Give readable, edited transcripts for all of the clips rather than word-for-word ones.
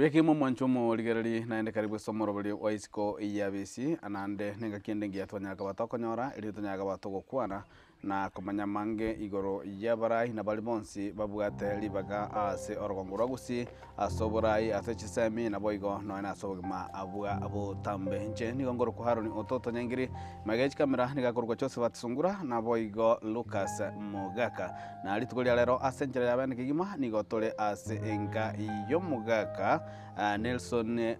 Wiki mwanchumo ligerali naende karibu somoro bali waisiko iyabisi anande nenga kiende ngia twanyaka batoko nyora ili twanyaka batoko kwana na kumanya mange igoro yabarai na bali bonsi babugate libaga ase orogongoro gusi asoborai ase chisemi na boigo no na asobogma abuga abo tambe nche ni gongoro ku haroni ototo nyangiri magage kamera ni gakorwa chose batsungura na boigo Lucas Mugaka na ali tukoli alero ase nchera yabane kigima ni gotole ase enka iyo Mugaka Nelson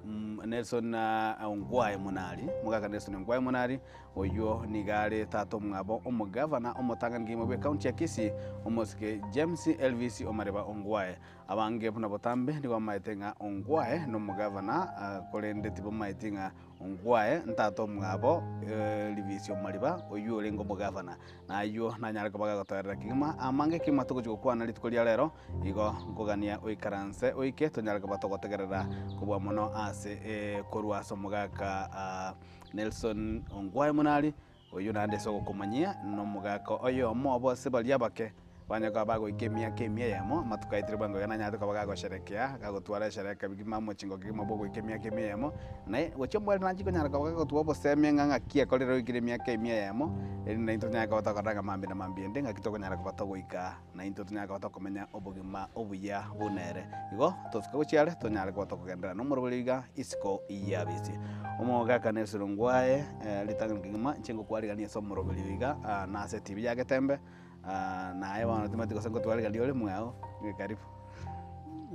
Ongwae Munari Mugaka Nelson Ongwae Munari oyo nigale tato mwabo omugavana omotangani mu county ya Kisii omosike James Elvis Omareba Ongwae abange buna botambe ni bamaitenga Ongwae no mugavana kolende tipo maitinga Ongwae ntato mwabo Elvis Omareba oyo lengo mugavana na yo nanyara kubaga gotera kigima amange kimatuko kwana litikolia lero igo ngogania oikaranse oike tonyara kubatogotegerera kubwa mono ase korwaso Mugaka Nelson Ongwae Munari oyo nande so kumanyia no Mugaka oyo mo bose bali abake banyaka bago ikemia yamo matukaitire bango yana nyato kabaga go sherekea gagotwara shereka bigima mo chingo kigima bogo ikemia yamo na wachomwe nanji ko nyara kabaga go tubo semia nganga kia kolero ikemia yamo eri na into nyaka batakaraga mambi na mambi ndenga kitoko nyara kabatago ika na into nyaka batakomenya obugima obuya bunere igo tosko chiale to nyara kabatago gendera no moroliga isiko iyabisi Omugaka Nelson Ongwae litangin kigima chingo kwaligania so moroliga na ase TV yake tembe na ayo wana tumatiko sango twali gali ole mwao karibu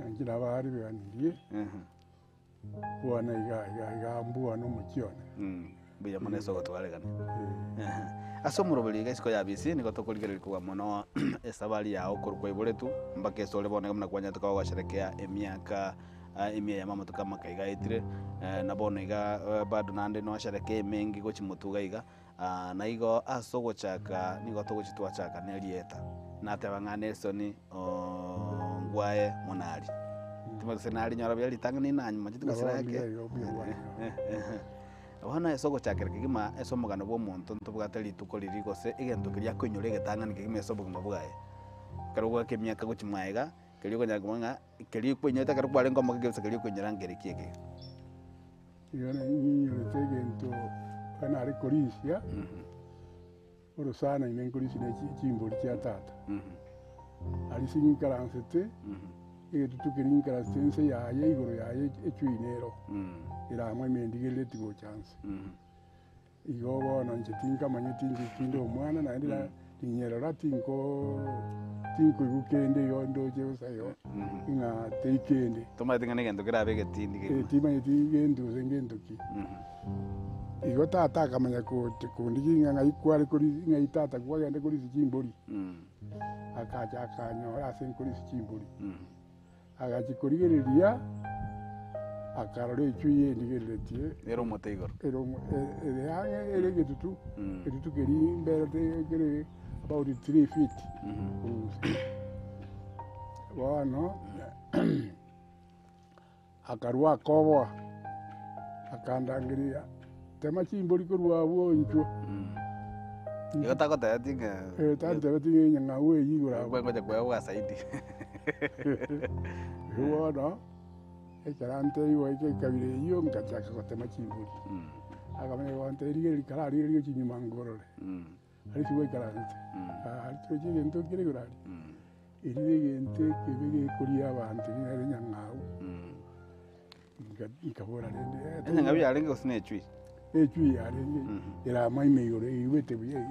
ngira bari bandiye wana iga mbuwa no mukiona biya mone so twali gani asomuro baliga isiko ya bisi niko tokuligere kuwa mono esabali yao kurukwe boletu mbake sole bone mna kwanya tukawa sherekea emiaka emia ya mama tukama kaiga itire na bono iga bado nande no sherekea mengi go chimutuga iga na igo asogo chaka nigo togo chitwa chaka nelieta na tebanga Nelson Ongwae Munari timo senari nyara byali tangani nanyu machituka sirake wana asogo chaka kigima esomogano bo muntu ntubugate lituko lirigo se igento kiria kunyure getangani kigima esoboga mabugaye karugo kemyaka guchimaiga kirigo nyagumanga kiri kwenyeta karugo alengo magegesa kiri kwenyera ngere kiege yona nyinyo tegento kana ari korisia orosana inenkorisi ne chimbori cha tata ari singikaransete tutukirinkarasense yaye igoro yaye echuinero iramwe mendigele tigo chance igo bono nchetinka manyetingi kindo omwana naendera tinyerora tinko igukende yondo jesayo inga teikende tomatinga ngendo kirabe getindi tima yetigendo sengendoki igo tata akamanya kundikinga ngaikwari kuri ngaitata kwagende kuri sichimbori akaja akanyora ase kuri sichimbori agachikorigereria akarore chuye ndigeretie ero moteigor ere getutu keri mbere kere about 3 feet bueno akarwa kobo akandangiria tema chimbori korwa wo incho yo tako tatinga tante batinga ngawe yigura ngoja kwa saidi bueno ekarante iwe kabire iyo ngachaka kotema chimbori akamenya wante rigeri karari rigeri chinyuma ngorore ari siwe karante ari choji gento kire gurari iri gente kebege kuriya abantu ni nyangau ngabora rende ngabi arenge osine chui echui arenge era mai meigore iwete buye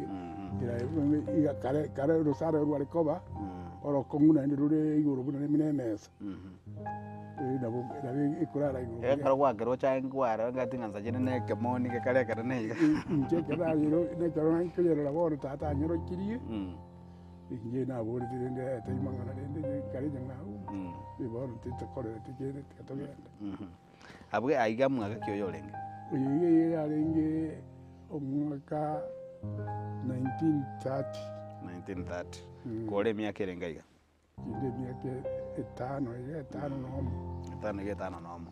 era kare rosara ruare koba oro konguna ndure igoro buna mesa ndabo ndabe ikurara igoro karwa karo changwara ngatinga nzajene ne kemoni ke kare kare ne nje kara yero ne karo nko yero laboro tata nyoro kirie inje na bori ndende taimanga ndende kare jangau iboro titakore tikene tikatogenda abwe aiga mwaka kyoyorenge oye arenge omwaka 1930 kore miaka erenga iga inde miaka etano nomo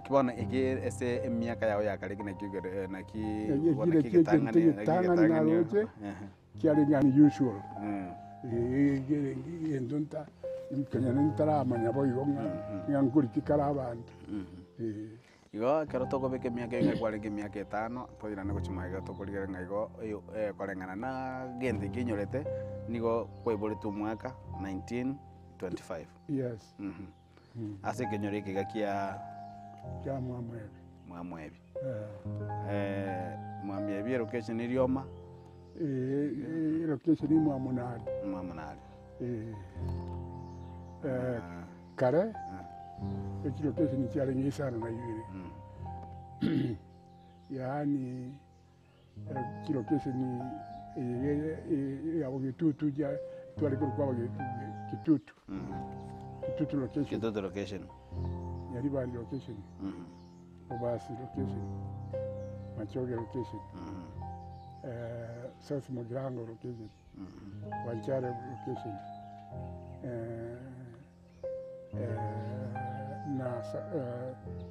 kibona igi ese miaka yao ya kare kina kigere na ki bona kigitangani kiari ngani usual endonta Kenya nitaramanya boigo ng'ankuri kikara abantu. Igo kero tokobeka emiaka inga kwarenge emiaka 5 toirane gochimaiga tokorigera ng'aigo koreng'ana na gento kinyorete nigo kwaiborete omwaka 1925. Yes. Ase ekenyoro eke iga kia Mwamwebi. Mwamwebi. Mwamwebi elocation erioma? Location ni Mwamunali. Mwamunali. Kare location kyarenge isano na ibiri. Yaani location yabo Gitutu twali kwa Gitutu. Gitutu location. Gitutu location. Nyaribandi location. Obasi location. Machoge location. South Mugirango location. Wanchare location.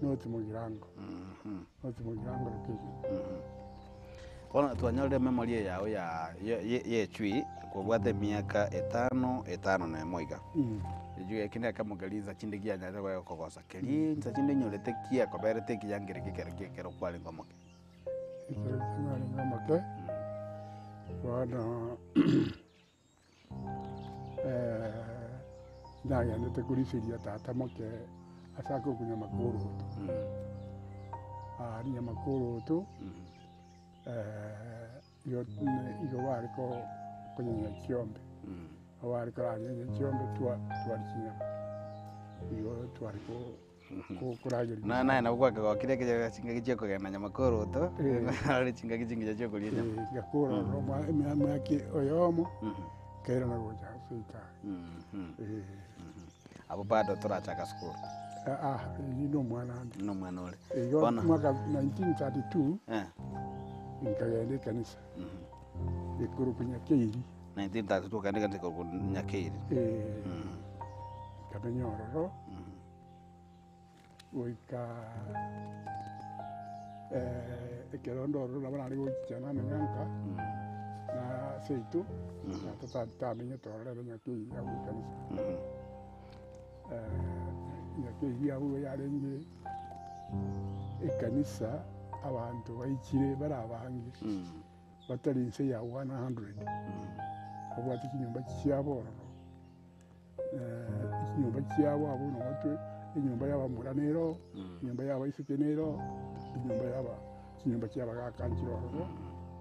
North Mugirango. North Mugirango location. Bona twanyore memory yao ya chui kubwate miaka 5 na moiga. Juu kine kamugaliza chinde gia nyaza kwa kokosa. Keli nza chinde nyorete kia koberete kiyangire kikero kwali ngomoke. Ikero kwali ngomoke. Wana naya nete kurisiria tata moke asako kunya makuru tu. Ari makuru tu. Igo wariko kunya kiombe. Awari karanye kiombe twarikinya. Igo twariko kuragiri. Na kwa kile kile chinga kicheko kana nyamakoro to. Ari chinga kichinga cyo kulia. Yakoro roma myake oyomo. Kera na goja sita. Abo bado turachaka school. Ino mwana andi. No mwana ole. Igo mwaka 1932. Nikagenda kanisa. Ikuru kunya keiri. 1932 kaenda kunya keiri. Kamenyororo. Oika ekerondoro nabana gokichana menyanka. Na seitu. Na tata menye torere nya keiri ya kanisa. Nya keiri ya yarenge ekanisa abantu bayikire barabangi batari nse ya 100 obwati kinyumba kyabo ikinyumba kyabo abo no batwe inyumba yaba muranero inyumba yaba isikenero inyumba cyaba gakanjiro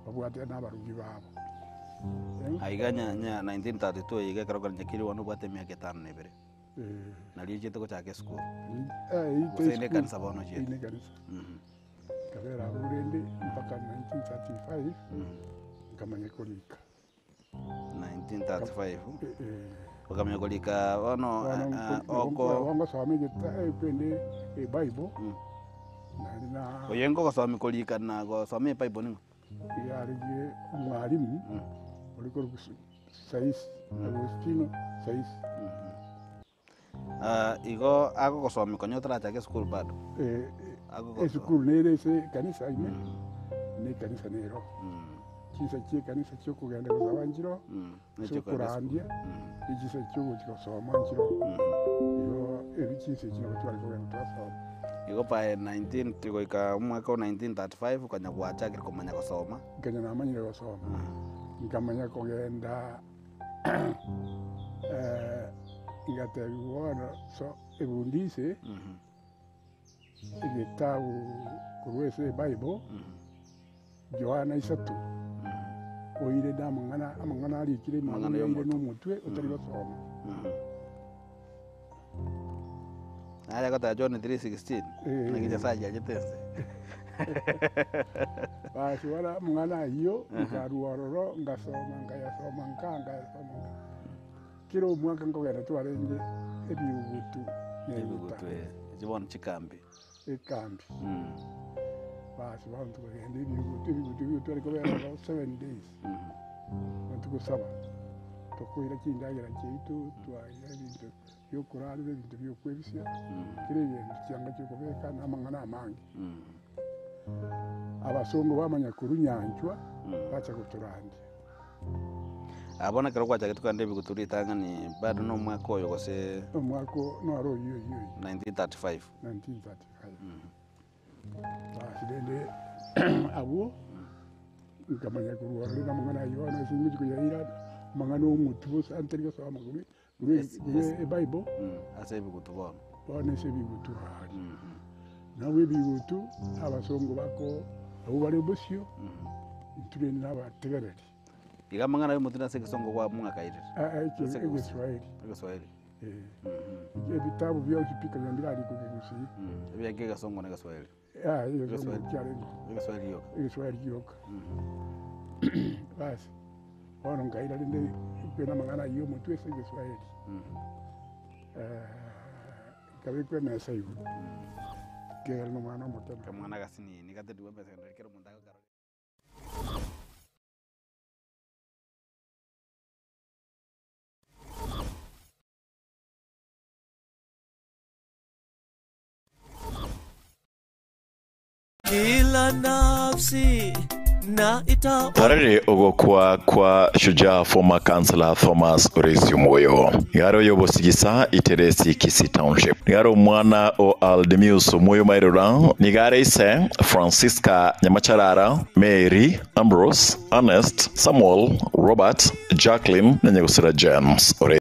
obwati n'abarugi babo aiganya nya 1932 yiga karoga nyakiri wano bwate miaka 5 nebere naliyo chete chake school ite kanisa bono chete ine kanisa kabera urende mpaka 1935 nkamanya kulika 1935 ukamenya kulika wano oko wango swami gita kwende bible na oyengo ko swami kulika na ko swami bible ningo yarije mwalimu uliko sais Agustino sais igo ako ko swami konyo tracha ke school bado esukuru nere se kanisa ine ne kanisa nero kisa kie kanisa cyo kugenda kuzabanjiro cyo kurandia ikisa cyo gusoma njiro yo ebikise cyo twari kugenda twasoma igo pa 19 tikoika mwaka 1935 kanya kwacha kiri kumanya kusoma kanya namanyire gusoma nkamanya kugenda ngateguona so ebundise igitabu kurwese bible Yohana 3 oire amangana arikire mangana yoire n'umutwe utari basoma aya kata John 3:16 nakija saja jetense basi wala mwana hiyo ngaruororo ngasoma kiro mwaka ngogera twarenge ebiugutu jibona chikambi ekambi basi bantu bagenda ebiugutu ariko bera 7 days tukusaba tukwira kindagira kitu twaira ebintu byokurara ebintu byokwebisya kire ebintu kyanga kyokubeka n'amangana amangi abasongo bamanya kurunyanjwa bacha kuturandi abona kero kwa chake tukande biguturita ngani bado no mwaka oyo gose mwaka no aro yo 1935 basi dende abo nkamanya kuruwa rina mangana yo na singu kuyaira mangano mutu santeriga so amagumi e bible ase bigutubona bone se bigutu na we bigutu abasongo bako abo bari bosio turi n'abategareri iga mangana yo mutu na se kisongo kwa mwaka ile Kiswahili ebitabu bya kipika nyambira ari kugusi ebya gega songo na Kiswahili iyo Kiswahili yoka basi ono ngaira ndende kwena mangana yo mutu ese Kiswahili kabikwe na sayo kera no mwana mutema kamwana gasini nikate duwe pesa ndikero mundaga karo kila nafsi na ita tarare ogokwa kwa shujaa former councillor Thomas Oresio Moyo yaro yobosigisa iteresi Kisii Township yaro mwana o Aldemius Moyo Mairora nigare ise Francisca Nyamacharara Mary Ambrose Ernest Samuel Robert Jacqueline na Nyagusira James